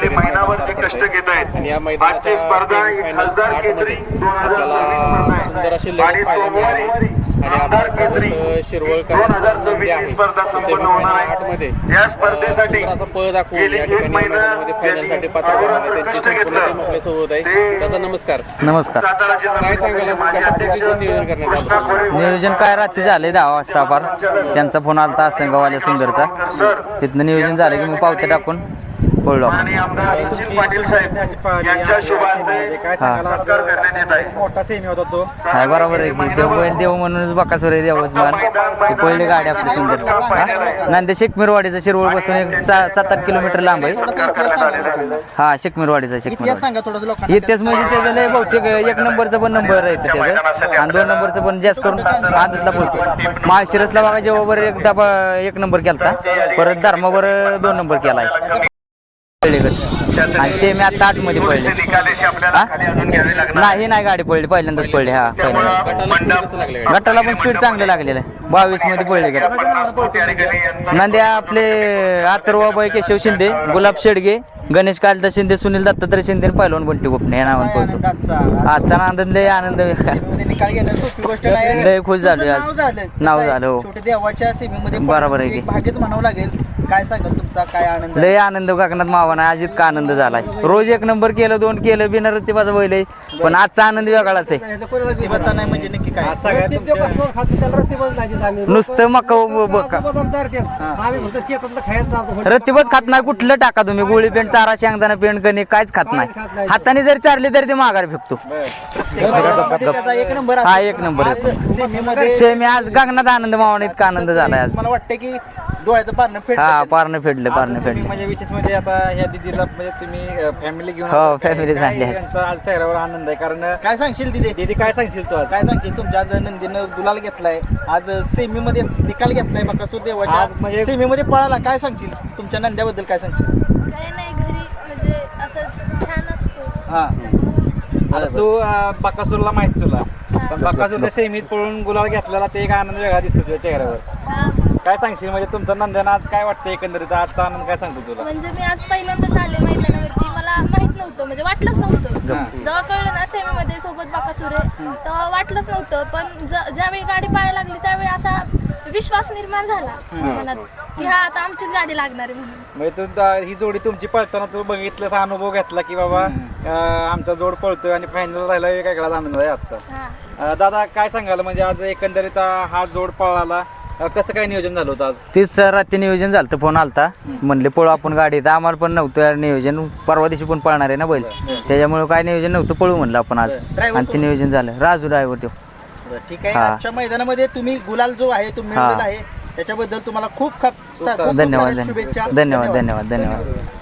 शर्यत मैदान पार पडतंय. आणि या मैदानाच्या सेमीफायनल 8 मध्ये आपल्याला सुंदर अशी लढत पाहायला मिळाली. आणि आपल्यासोबत शिरवळकरांचा नंदी आहे सेमीफायनल 8 मध्ये सुंदर असा पळ दाखवून या ठिकाणी मैदानामध्ये फायनलसाठी पात्र झाले. त्यांची संपूर्ण टीम आपल्यासोबत आहे. दादा नमस्कार. नमस्कार. काय सांगाल कशा पद्धतीचं नियोजन करण्यात आलं? नियोजन काय रात्री झाले 10 वाजता पार. त्यांचा फोन आला आसनगाववाल्या सुंदरचा. तिथनं नियोजन झालं की मग पावते टाकून पळलो. मोठा सेमी होता तो. हाय बरोबर आहे की देव बैल देव म्हणूनच बकासुर आहे देवच मान. ती पळली गाडी आपली सुंदर. नांदे शेकमीरवाडीचा शिरवळ बसून एक 7-8 किलोमीटर लांब आहे. हा शेकमीरवाडीचा शेकमीरवाडी इथेच म्हणजे त्याचं लय बहुतेक 1 नंबरचा पण नंबर आहे त्याचं आणि 2 नंबरचं पण जास्त करून आदतला बोलतो. माळशिरसला बघा जेव्हा बरं एकदा 1 नंबर केलता. परत धर्मावर 2 नंबर केलाय. आणि सेमी आता 8 मध्ये पडले. नाही गाडी पडली पहिल्यांदाच पडली. हा गटाला पण स्पीड चांगलं लागलेलं आहे. 22 मध्ये पडले. नंद्या आपले अथर्वाबाई केशव शिंदे, गुलाब शेडगे, गणेश कालता शिंदे, सुनील दत्तात्रय शिंदे, पहिलवान बंटी गोपणे या नावाने पळतो. आजचा आनंद लय आनंद लय खुश झालो. आज नाव झालं. हो देवाच्या सेमीमध्ये बरोबर आहे की भाग्यच म्हणावं लागेल. काय सांगाल तुमचा काय आनंद? लय आनंद काकनाथ मावाना. आज इतका आनंद झालाय. रोज 1 नंबर केलं 2 केलं बिना रत्तीबाचा बैल आहे. पण आजचा आनंद वेगळाच आहे. नाही म्हणजे नक्की काय नुसतं मका रत्तीबाच खात नाही. कुठलं टाका तुम्ही गोळी पेंट चारा शेंगदाणा पेंट कणी काहीच खात नाही. हाताने जरी चारली तरी ते माघार फेकतो. 1 नंबर. हा 1 नंबर सेमी आज गगनात आनंद मावाना. इतका आनंद झालाय आज. मला वाटतं की डोळ्याचं पारणं फेडलं. हा पारणं फेडलं. म्हणजे विशेष म्हणजे आता ह्या दिदीला म्हणजे तुम्ही फॅमिली घेऊन हो फॅमिली झाली. त्यांचा आज चेहऱ्यावर आनंद आहे. कारण काय सांगशील दीदी काय सांगशील तू आज? काय सांगशील तुमच्या आज नंदीनं गुलाल घेतलाय. आज सेमी मध्ये निकाल घेतलाय. बकासूर देवाच्या आज म्हणजे सेमी मध्ये पळाला. काय सांगशील तुमच्या नंद्याबद्दल? काय सांगशील? काय नाही घरी म्हणजे असं छान असतो. हा आता तू बकासूरला माहित तुला. पण बकासूरच्या सेमीत पळून गुलाल घेतलेला ते एक आनंद वेगळा दिसतो तुझ्या चेहऱ्यावर. काय सांगशील म्हणजे तुमचं नंदन आज काय वाटतं एकंदरीत आजचा आनंद काय सांगतो तुला? म्हणजे मी आज पहिल्यांदाच आले मैदानावरती. मला माहित नव्हतं म्हणजे वाटलंच नव्हतं. जेव्हा कळलं ना सेमीमध्ये सोबत बकासूर आहे तेव्हा वाटलंच नव्हतं. पण ज्यावेळी गाडी पाहायला लागली त्यावेळी असा विश्वास निर्माण झाला मनात की हा आता आमचीच गाडी लागणार आहे म्हणून. म्हणजे तू ही जोडी तुमची पळताना तू बघितलं अनुभव घेतला की बाबा आमचा जोड पळतोय आणि फायनल राहिला एक वेगळाच आनंद आहे आजचा. दादा काय सांगाल म्हणजे आज एकंदरीत हा जोड पळाला कसं काय नियोजन झालं होतं आज? 30 रात्री नियोजन झालं. फोन आलता म्हणले पळू आपण गाडीत. आम्हाला पण नव्हतं यार नियोजन. परवा दिवशी पण पळणार आहे ना बैल. त्याच्यामुळे काय नियोजन नव्हतं. पळू म्हणलं आपण आज आणि ते नियोजन झालं. राजू ड्रायव्हर तो. ठीक आहे. आजच्या मैदानामध्ये तुम्ही गुलाल जो आहे तो मिळवलेला आहे त्याच्याबद्दल तुम्हाला खूप खूप धन्यवाद. शुभेच्छा. धन्यवाद.